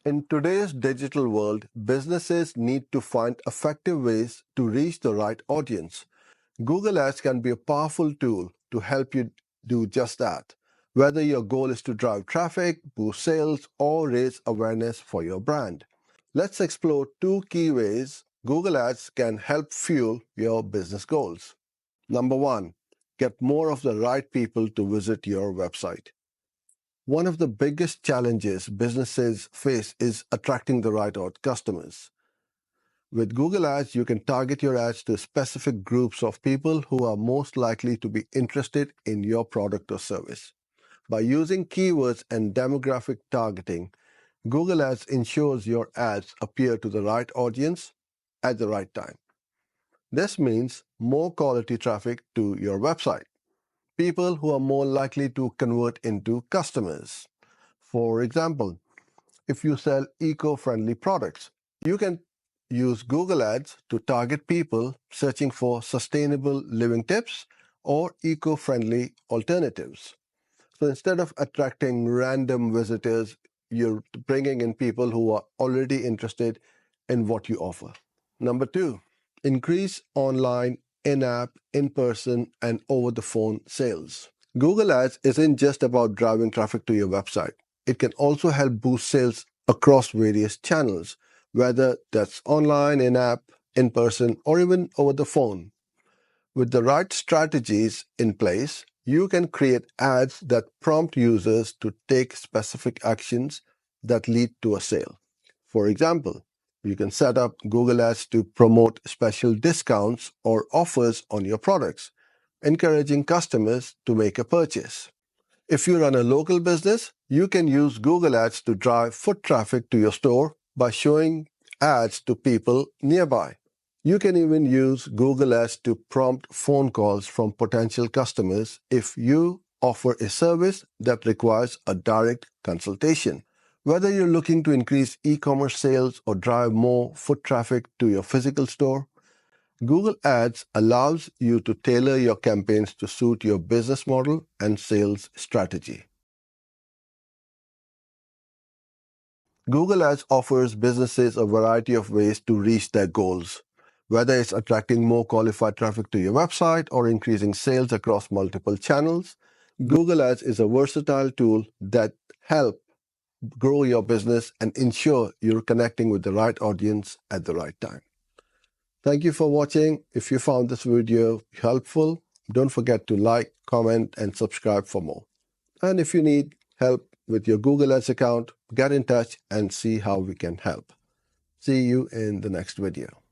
In today's digital world, businesses need to find effective ways to reach the right audience. Google Ads can be a powerful tool to help you do just that, whether your goal is to drive traffic, boost sales, or raise awareness for your brand. Let's explore two key ways Google Ads can help fuel your business goals. Number one, get more of the right people to visit your website. One of the biggest challenges businesses face is attracting the right customers. With Google Ads, you can target your ads to specific groups of people who are most likely to be interested in your product or service. By using keywords and demographic targeting, Google Ads ensures your ads appear to the right audience at the right time. This means more quality traffic to your website, people who are more likely to convert into customers. For example, if you sell eco-friendly products, you can use Google Ads to target people searching for sustainable living tips or eco-friendly alternatives. So instead of attracting random visitors, you're bringing in people who are already interested in what you offer. Number two, increase online, in-app, in-person, and over-the-phone sales. Google Ads isn't just about driving traffic to your website. It can also help boost sales across various channels, whether that's online, in-app, in-person, or even over the phone. With the right strategies in place, you can create ads that prompt users to take specific actions that lead to a sale. For example, you can set up Google Ads to promote special discounts or offers on your products, encouraging customers to make a purchase. If you run a local business, you can use Google Ads to drive foot traffic to your store by showing ads to people nearby. You can even use Google Ads to prompt phone calls from potential customers if you offer a service that requires a direct consultation. Whether you're looking to increase e-commerce sales or drive more foot traffic to your physical store, Google Ads allows you to tailor your campaigns to suit your business model and sales strategy. Google Ads offers businesses a variety of ways to reach their goals, whether it's attracting more qualified traffic to your website or increasing sales across multiple channels. Google Ads is a versatile tool that helps grow your business and ensure you're connecting with the right audience at the right time. Thank you for watching. If you found this video helpful, don't forget to like, comment, and subscribe for more. And if you need help with your Google Ads account, get in touch and see how we can help. See you in the next video.